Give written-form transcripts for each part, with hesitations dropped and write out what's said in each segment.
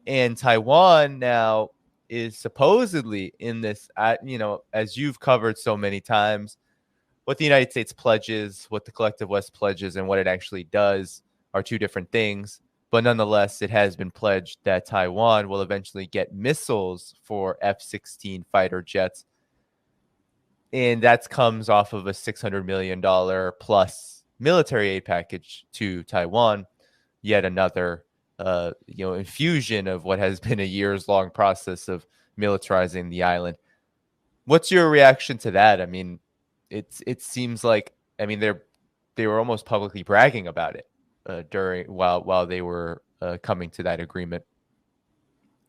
And Taiwan now is supposedly in this, as you've covered so many times, what the United States pledges, what the Collective West pledges, and what it actually does are two different things. But nonetheless, it has been pledged that Taiwan will eventually get missiles for F-16 fighter jets. And that comes off of a $600 million plus military aid package to Taiwan. Yet another, infusion of what has been a years-long process of militarizing the island. What's your reaction to that? I mean, it seems like, I mean, they were almost publicly bragging about it while they were coming to that agreement.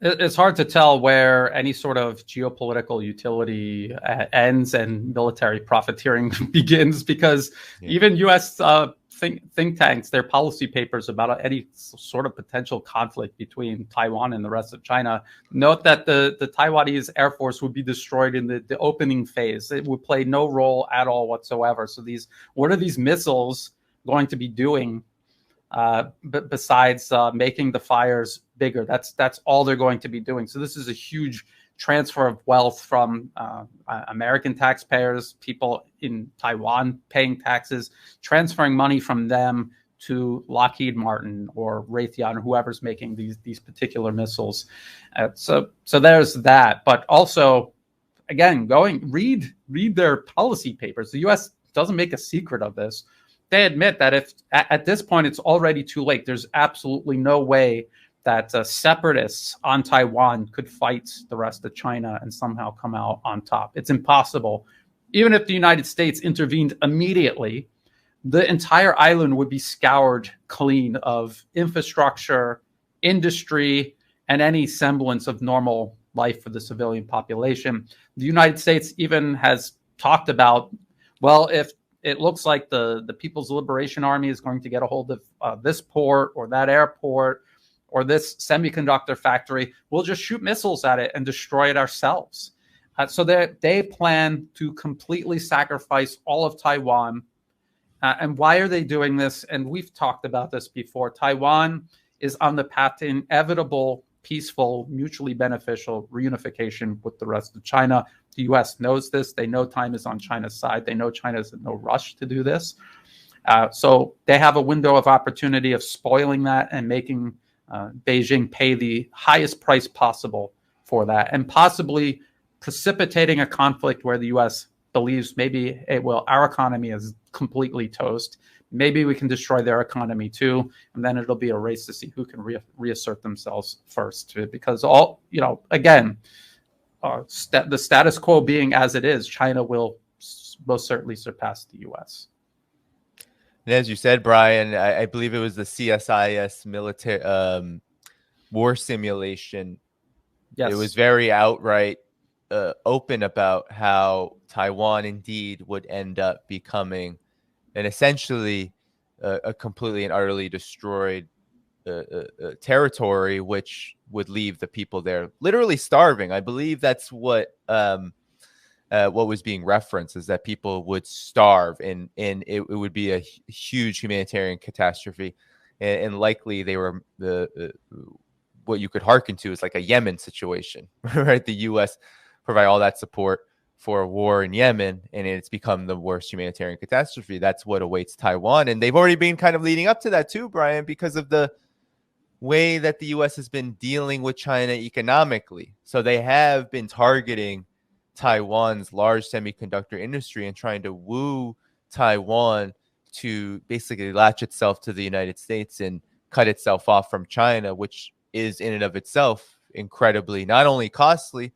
It's hard to tell where any sort of geopolitical utility ends and military profiteering begins, because even U.S. Think tanks, their policy papers about any sort of potential conflict between Taiwan and the rest of China note that the Taiwanese Air Force would be destroyed in the opening phase. It would play no role at all whatsoever. So what are these missiles going to be doing besides making the fires bigger? That's all they're going to be doing. So this is a huge transfer of wealth from American taxpayers, people in Taiwan paying taxes, transferring money from them to Lockheed Martin or Raytheon or whoever's making these particular missiles. So there's that. But also, again, read their policy papers. The U.S. doesn't make a secret of this. They admit that if at this point it's already too late, there's absolutely no way that separatists on Taiwan could fight the rest of China and somehow come out on top. It's impossible. Even if the United States intervened immediately, the entire island would be scoured clean of infrastructure, industry, and any semblance of normal life for the civilian population. The United States even has talked about, well, if it looks like the People's Liberation Army is going to get a hold of this port or that airport or this semiconductor factory, we'll just shoot missiles at it and destroy it ourselves. So they plan to completely sacrifice all of Taiwan. And why are they doing this? And we've talked about this before. Taiwan is on the path to inevitable, peaceful, mutually beneficial reunification with the rest of China. The U.S. knows this. They know time is on China's side. They know China's in no rush to do this. So they have a window of opportunity of spoiling that and making Beijing pay the highest price possible for that, and possibly precipitating a conflict where the U.S. believes maybe our economy is completely toast. Maybe we can destroy their economy too, and then it'll be a race to see who can reassert themselves first. Because the status quo being as it is, China will most certainly surpass the U.S. And as you said, Brian, I believe it was the CSIS military war simulation. Yes. It was very outright open about how Taiwan indeed would end up becoming an essentially a completely and utterly destroyed territory, which would leave the people there literally starving. I believe that's what was being referenced, is that people would starve, and it would be a huge humanitarian catastrophe, and likely they were what you could hearken to is like a Yemen situation, right? The U.S. provide all that support for a war in Yemen, and it's become the worst humanitarian catastrophe. That's what awaits Taiwan, and they've already been kind of leading up to that too, Brian, because of the way that the U.S. has been dealing with China economically. So they have been targeting Taiwan's large semiconductor industry and trying to woo Taiwan to basically latch itself to the United States and cut itself off from China, which is in and of itself incredibly not only costly,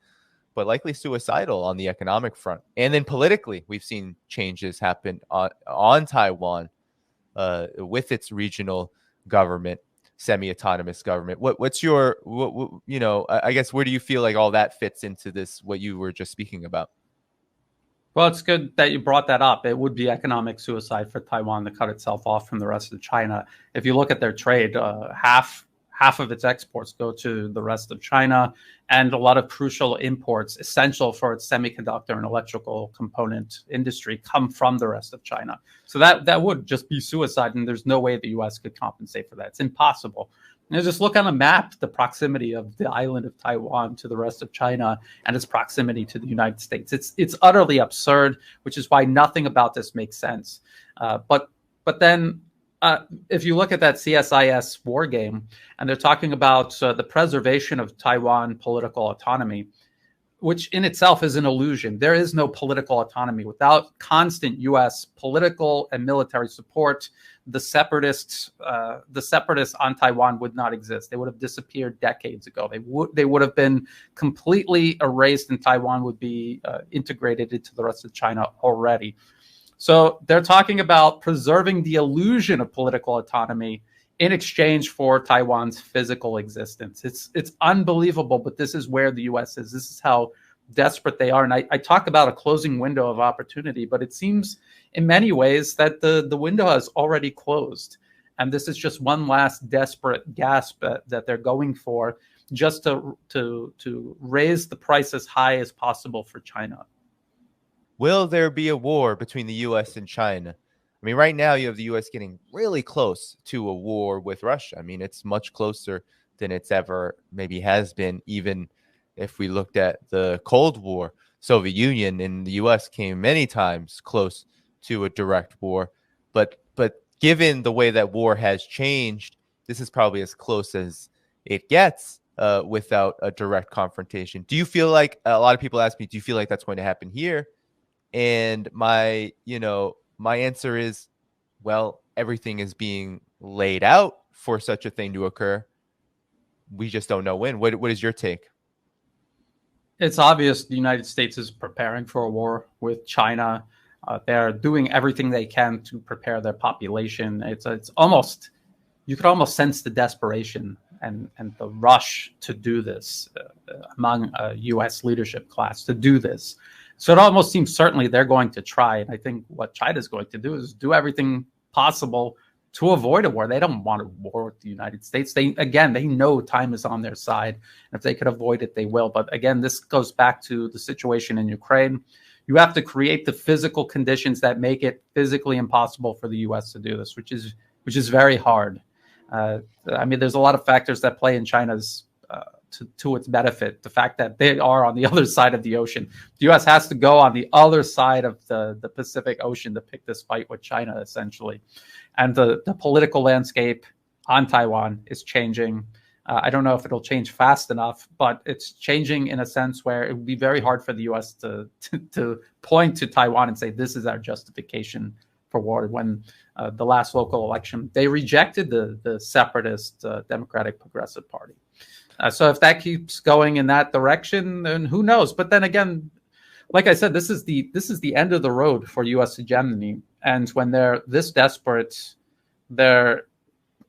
but likely suicidal on the economic front. And then politically, we've seen changes happen on Taiwan with its regional government, semi-autonomous government. What's your, I guess, where do you feel like all that fits into this, what you were just speaking about? Well, it's good that you brought that up. It would be economic suicide for Taiwan to cut itself off from the rest of China. If you look at their trade, half of its exports go to the rest of China, and a lot of crucial imports essential for its semiconductor and electrical component industry come from the rest of China. So that would just be suicide, and there's no way the U.S. could compensate for that. It's impossible. Just look on a map, the proximity of the island of Taiwan to the rest of China and its proximity to the United States. It's utterly absurd, which is why nothing about this makes sense. But then if you look at that CSIS war game, and they're talking about the preservation of Taiwan political autonomy, which in itself is an illusion. There is no political autonomy without constant U.S. political and military support. The separatists on Taiwan would not exist. They would have disappeared decades ago. They would have been completely erased, and Taiwan would be integrated into the rest of China already. So they're talking about preserving the illusion of political autonomy in exchange for Taiwan's physical existence. It's unbelievable, but this is where the U.S. is. This is how desperate they are. And I talk about a closing window of opportunity, but it seems in many ways that the window has already closed. And this is just one last desperate gasp that they're going for, just to raise the price as high as possible for China. Will there be a war between the U.S. and China? I mean, right now you have the U.S. getting really close to a war with Russia. I mean, it's much closer than it's ever maybe has been, even if we looked at the Cold War. Soviet Union and the U.S. came many times close to a direct war. But given the way that war has changed, this is probably as close as it gets without a direct confrontation. Do you feel like, a lot of people ask me, do you feel like that's going to happen here? And my answer is, well, everything is being laid out for such a thing to occur. We just don't know when. What is your take? It's obvious the United States is preparing for a war with China. They're doing everything they can to prepare their population. It's almost, you could almost sense the desperation and the rush to do this among a U.S. leadership class to do this. So it almost seems certainly they're going to try. And I think what China's going to do is do everything possible to avoid a war. They don't want a war with the United States. They know time is on their side. And if they could avoid it, they will. But again, this goes back to the situation in Ukraine. You have to create the physical conditions that make it physically impossible for the U.S. to do this, which is very hard. I mean, there's a lot of factors that play in China's to its benefit. The fact that they are on the other side of the ocean. The U.S. has to go on the other side of the Pacific Ocean to pick this fight with China, essentially. And the political landscape on Taiwan is changing. I don't know if it'll change fast enough, but it's changing in a sense where it would be very hard for the U.S. to point to Taiwan and say, this is our justification for war. When the last local election, they rejected the separatist Democratic Progressive Party. So if that keeps going in that direction, then who knows? But then again, like I said, this is the end of the road for U.S. hegemony. And when they're this desperate, they're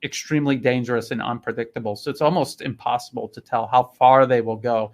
extremely dangerous and unpredictable. So it's almost impossible to tell how far they will go.